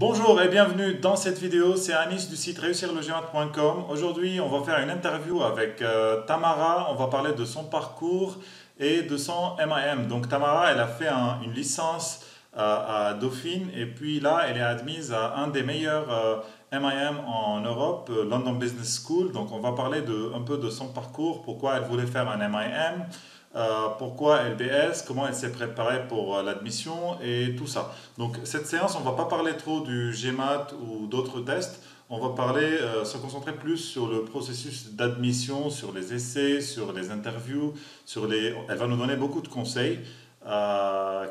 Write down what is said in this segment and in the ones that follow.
Bonjour et bienvenue dans cette vidéo, c'est Anis du site réussirlegemat.com. Aujourd'hui, on va faire une interview avec Tamara. On va parler de son parcours et de son MIM. Donc Tamara, elle a fait une licence à Dauphine et puis là, elle est admise à un des meilleurs MIM en Europe, London Business School. Donc on va parler un peu de son parcours, pourquoi elle voulait faire un MIM. Pourquoi LBS, comment elle s'est préparée pour l'admission et tout ça. Donc cette séance, on ne va pas parler trop du GMAT ou d'autres tests, on va se concentrer plus sur le processus d'admission, sur les essais, sur les interviews, elle va nous donner beaucoup de conseils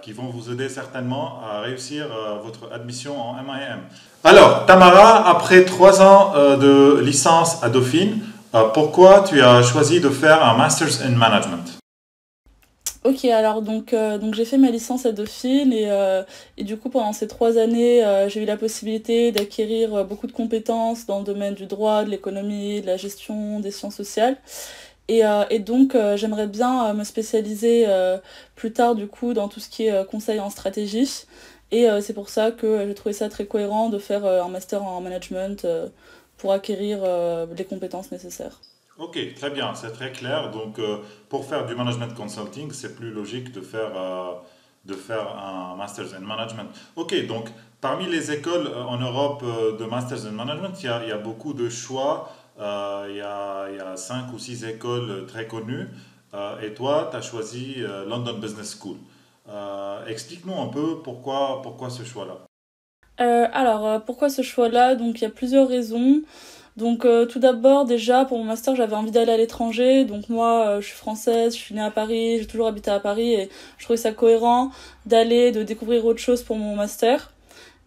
qui vont vous aider certainement à réussir votre admission en MIM. Alors Tamara, après 3 ans de licence à Dauphine, pourquoi tu as choisi de faire un Masters in Management? Ok, alors donc j'ai fait ma licence à Dauphine et du coup pendant ces 3 années j'ai eu la possibilité d'acquérir beaucoup de compétences dans le domaine du droit, de l'économie, de la gestion, des sciences sociales et donc j'aimerais bien me spécialiser plus tard du coup dans tout ce qui est conseil en stratégie et c'est pour ça que j'ai trouvé ça très cohérent de faire un master en management pour acquérir les compétences nécessaires. Ok, très bien, c'est très clair. Donc, pour faire du management consulting, c'est plus logique de faire un Masters in Management. Ok, donc parmi les écoles en Europe de Masters in Management, il y a beaucoup de choix. Il y a 5 ou 6 écoles très connues. Et toi, tu as choisi London Business School. Explique-nous un peu pourquoi ce choix-là. Pourquoi ce choix-là? Donc il y a plusieurs raisons. Donc tout d'abord déjà pour mon master j'avais envie d'aller à l'étranger, donc moi je suis française, je suis née à Paris, j'ai toujours habité à Paris et je trouvais ça cohérent de découvrir autre chose pour mon master.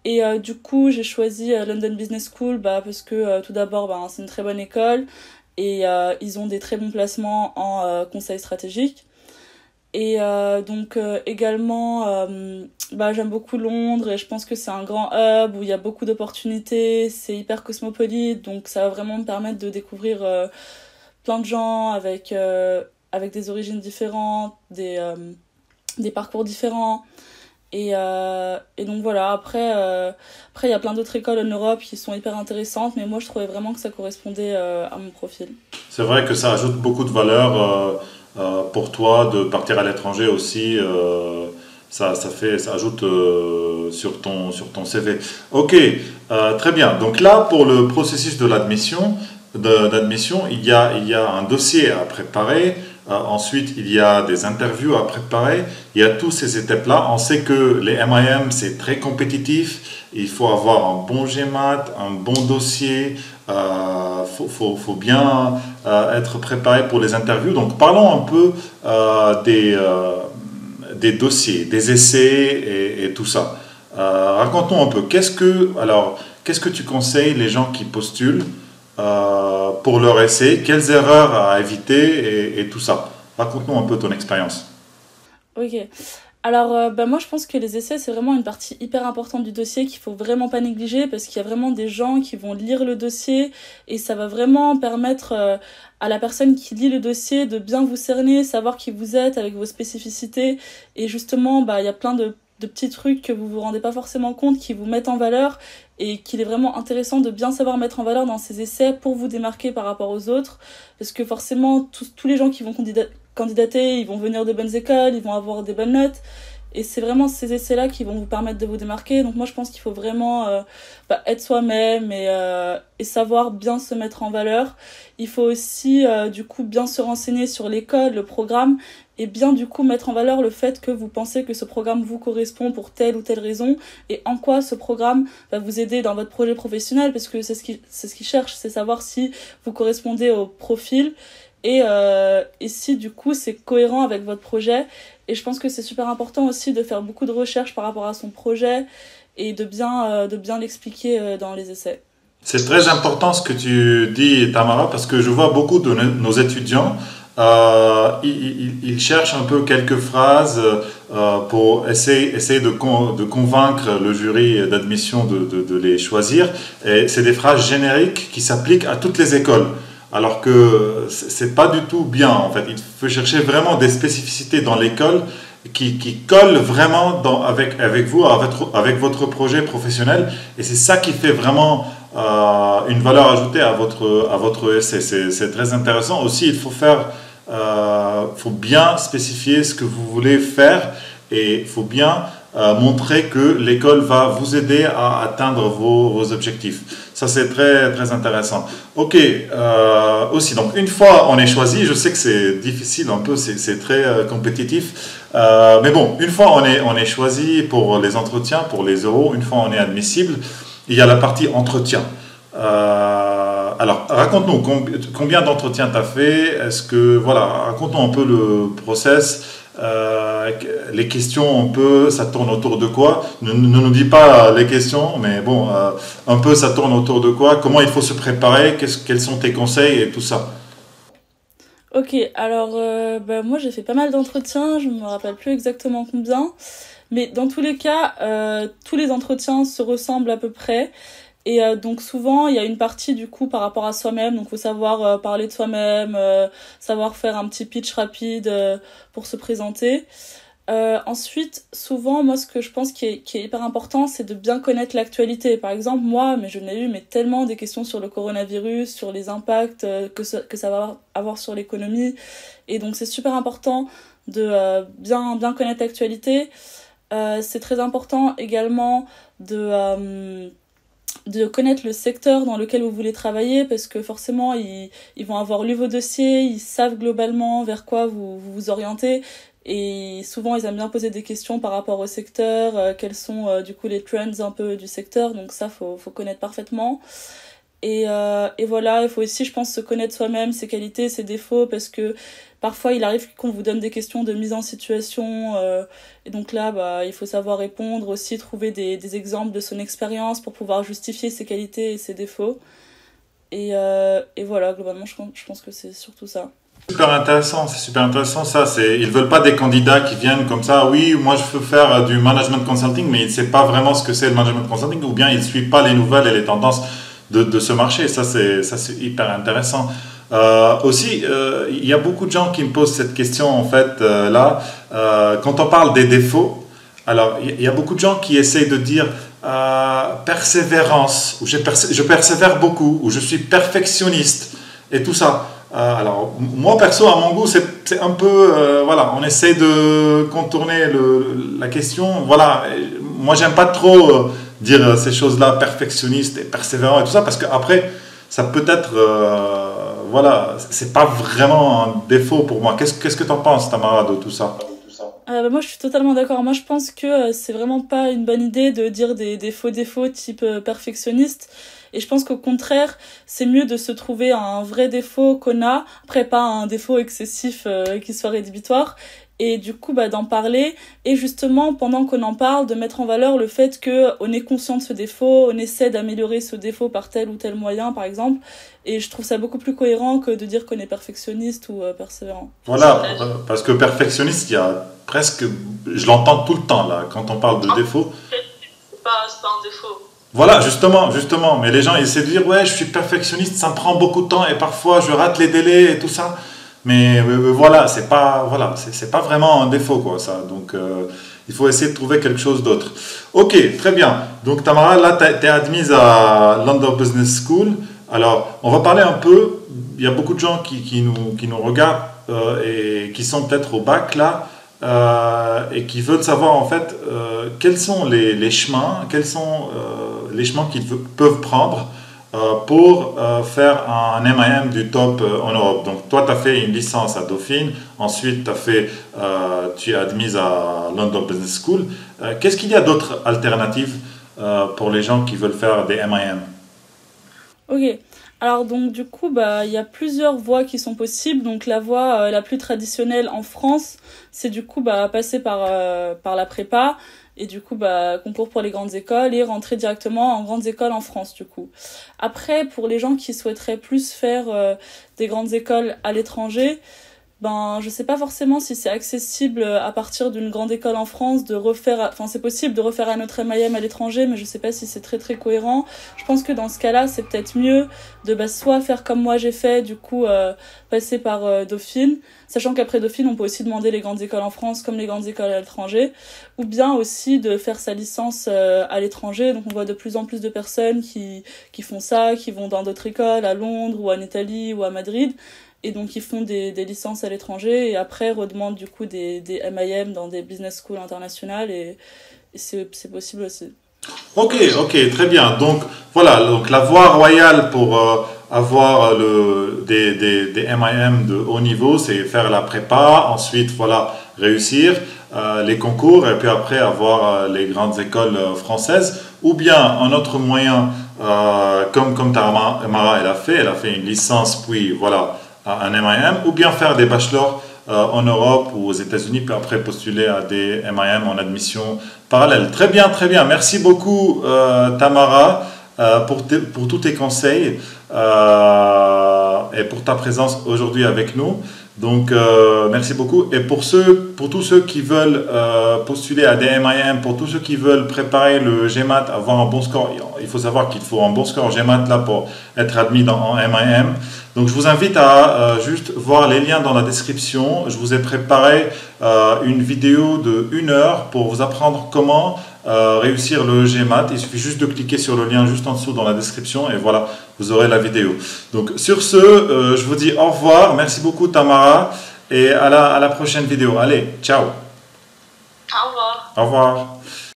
Et du coup j'ai choisi London Business School parce que tout d'abord c'est une très bonne école et ils ont des très bons placements en conseil stratégique. Et également, j'aime beaucoup Londres et je pense que c'est un grand hub où il y a beaucoup d'opportunités, c'est hyper cosmopolite, donc ça va vraiment me permettre de découvrir plein de gens avec des origines différentes, des parcours différents. Et donc voilà, après il y a plein d'autres écoles en Europe qui sont hyper intéressantes, mais moi je trouvais vraiment que ça correspondait à mon profil. C'est vrai que ça ajoute beaucoup de valeur pour toi de partir à l'étranger aussi. Ça ajoute sur ton CV. Ok, très bien. Donc là, pour le processus de d'admission, il y a un dossier à préparer. Ensuite, il y a des interviews à préparer. Il y a toutes ces étapes-là. On sait que les MIM, c'est très compétitif. Il faut avoir un bon GMAT, un bon dossier. Faut bien être préparé pour les interviews. Donc, parlons un peu des dossiers, des essais et tout ça. Raconte-nous un peu. Qu'est-ce que tu conseilles les gens qui postulent pour leur essai? Quelles erreurs à éviter et tout ça? Raconte-nous un peu ton expérience. Ok. Alors, moi, je pense que les essais, c'est vraiment une partie hyper importante du dossier qu'il faut vraiment pas négliger parce qu'il y a vraiment des gens qui vont lire le dossier et ça va vraiment permettre à la personne qui lit le dossier de bien vous cerner, savoir qui vous êtes avec vos spécificités. Et justement, il y a plein de petits trucs que vous vous rendez pas forcément compte qui vous mettent en valeur et qu'il est vraiment intéressant de bien savoir mettre en valeur dans ces essais pour vous démarquer par rapport aux autres. Parce que forcément, tous les gens qui vont candidater, ils vont venir de bonnes écoles, ils vont avoir des bonnes notes. Et c'est vraiment ces essais-là qui vont vous permettre de vous démarquer. Donc moi, je pense qu'il faut vraiment être soi-même et savoir bien se mettre en valeur. Il faut aussi, du coup, bien se renseigner sur l'école, le programme, et bien, du coup, mettre en valeur le fait que vous pensez que ce programme vous correspond pour telle ou telle raison, et en quoi ce programme va vous aider dans votre projet professionnel, parce que c'est ce qu'ils cherchent, c'est savoir si vous correspondez au profil, et si, du coup, c'est cohérent avec votre projet. Et je pense que c'est super important aussi de faire beaucoup de recherches par rapport à son projet et de bien l'expliquer dans les essais. C'est très important ce que tu dis, Tamara, parce que je vois beaucoup de nos étudiants, ils cherchent un peu quelques phrases pour essayer de convaincre le jury d'admission de les choisir. Et c'est des phrases génériques qui s'appliquent à toutes les écoles. Alors que c'est pas du tout bien, en fait. Il faut chercher vraiment des spécificités dans l'école qui colle vraiment avec vous, avec votre projet professionnel. Et c'est ça qui fait vraiment une valeur ajoutée à votre essai. C'est très intéressant. Aussi, faut bien spécifier ce que vous voulez faire et il faut bien montrer que l'école va vous aider à atteindre vos objectifs. Ça, c'est très, très intéressant. Ok, aussi, donc une fois on est choisi, je sais que c'est difficile un peu, c'est très compétitif, mais bon, une fois on est choisi pour les entretiens, pour les euros, une fois on est admissible, il y a la partie entretien. Alors, raconte-nous combien d'entretiens tu as fait. Est-ce que, voilà, raconte-nous un peu le process. Les questions, un peu, ça tourne autour de quoi? Ne nous dis pas les questions, mais bon, un peu, ça tourne autour de quoi? Comment il faut se préparer? Quels sont tes conseils et tout ça? Ok, alors moi j'ai fait pas mal d'entretiens, je me rappelle plus exactement combien, mais dans tous les cas, tous les entretiens se ressemblent à peu près. Et donc souvent, il y a une partie du coup par rapport à soi-même, donc faut savoir parler de soi-même, savoir faire un petit pitch rapide pour se présenter. Ensuite, souvent, moi ce que je pense qui est hyper important, c'est de bien connaître l'actualité. Par exemple, moi, mais je n'ai eu mais tellement des questions sur le coronavirus, sur les impacts que ça va avoir sur l'économie. Et donc c'est super important de bien connaître l'actualité. C'est très important également de connaître le secteur dans lequel vous voulez travailler parce que forcément ils vont avoir lu vos dossiers, ils savent globalement vers quoi vous orientez et souvent ils aiment bien poser des questions par rapport au secteur, quels sont du coup les trends un peu du secteur, donc ça faut connaître parfaitement. Et voilà, il faut aussi, je pense, se connaître soi-même, ses qualités, ses défauts, parce que parfois il arrive qu'on vous donne des questions de mise en situation, et donc là, il faut savoir répondre, aussi trouver des exemples de son expérience pour pouvoir justifier ses qualités et ses défauts. Et voilà, globalement, je pense que c'est surtout ça. Super intéressant, c'est super intéressant ça. Ils veulent pas des candidats qui viennent comme ça. Oui, moi je veux faire du management consulting, mais ils ne savent pas vraiment ce que c'est le management consulting, ou bien ils ne suivent pas les nouvelles et les tendances de ce marché. Ça c'est hyper intéressant. Aussi, il y a beaucoup de gens qui me posent cette question en fait là. Quand on parle des défauts, alors il y a beaucoup de gens qui essayent de dire persévérance, ou je persévère beaucoup, ou je suis perfectionniste et tout ça. Alors, moi perso, à mon goût, c'est un peu, voilà, on essaie de contourner la question. Voilà, moi, j'aime pas trop dire ces choses-là, perfectionniste et persévérant et tout ça, parce qu'après, ça peut être, voilà, c'est pas vraiment un défaut pour moi. Qu'est-ce que tu en penses, Tamara, de tout ça? Moi, je suis totalement d'accord. Moi, je pense que c'est vraiment pas une bonne idée de dire des faux défauts type perfectionniste. Et je pense qu'au contraire, c'est mieux de se trouver un vrai défaut qu'on a. Après, pas un défaut excessif qui soit rédhibitoire. Et du coup, d'en parler. Et justement, pendant qu'on en parle, de mettre en valeur le fait qu'on est conscient de ce défaut, on essaie d'améliorer ce défaut par tel ou tel moyen, par exemple. Et je trouve ça beaucoup plus cohérent que de dire qu'on est perfectionniste ou persévérant. Voilà, parce que perfectionniste, il y a presque, je l'entends tout le temps là, quand on parle de défaut. C'est pas un défaut. Voilà, justement, mais les gens ils essaient de dire ouais, je suis perfectionniste, ça me prend beaucoup de temps et parfois je rate les délais et tout ça. Mais voilà, c'est pas vraiment un défaut quoi ça. Donc il faut essayer de trouver quelque chose d'autre. Ok, très bien. Donc Tamara, là tu es admise à London Business School. Alors, on va parler un peu, il y a beaucoup de gens qui nous regardent et qui sont peut-être au bac là et qui veulent savoir en fait quels sont les chemins, les chemins qu'ils peuvent prendre pour faire un MIM du top en Europe. Donc toi, tu as fait une licence à Dauphine, ensuite tu es admise à London Business School. Qu'est-ce qu'il y a d'autres alternatives pour les gens qui veulent faire des MIM? Ok, alors donc du coup il y a plusieurs voies qui sont possibles. Donc la voie la plus traditionnelle en France, c'est du coup passer par la prépa et du coup concours pour les grandes écoles et rentrer directement en grandes écoles en France du coup. Après, pour les gens qui souhaiteraient plus faire des grandes écoles à l'étranger, ben je sais pas forcément si c'est accessible à partir d'une grande école en France de refaire, enfin c'est possible de refaire un autre MIM à l'étranger, mais je sais pas si c'est très très cohérent. Je pense que dans ce cas-là, c'est peut-être mieux de soit faire comme moi j'ai fait, du coup passer par Dauphine, sachant qu'après Dauphine, on peut aussi demander les grandes écoles en France comme les grandes écoles à l'étranger, ou bien aussi de faire sa licence à l'étranger. Donc on voit de plus en plus de personnes qui font ça, qui vont dans d'autres écoles, à Londres ou en Italie ou à Madrid, et donc ils font des licences à l'étranger et après redemandent du coup des MIM dans des business schools internationales, et c'est possible aussi. Ok, ok, très bien. Donc voilà, donc la voie royale pour avoir des MIM de haut niveau, c'est faire la prépa, ensuite voilà, réussir les concours et puis après avoir les grandes écoles françaises. Ou bien un autre moyen, comme Tamara elle a fait une licence, puis voilà, un MIM, ou bien faire des bachelors en Europe ou aux États-Unis, puis après postuler à des MIM en admission parallèle. Très bien, très bien. Merci beaucoup, Tamara, pour tous tes conseils et pour ta présence aujourd'hui avec nous. Donc, merci beaucoup. Et pour tous ceux qui veulent postuler à des MIM, pour tous ceux qui veulent préparer le GMAT, avoir un bon score, il faut savoir qu'il faut un bon score GMAT là pour être admis en MIM. Donc, je vous invite à juste voir les liens dans la description. Je vous ai préparé une vidéo de 1 heure pour vous apprendre comment réussir le GMAT. Il suffit juste de cliquer sur le lien juste en dessous dans la description et voilà, vous aurez la vidéo. Donc sur ce, je vous dis au revoir. Merci beaucoup Tamara et à la prochaine vidéo. Allez, ciao. Au revoir. Au revoir.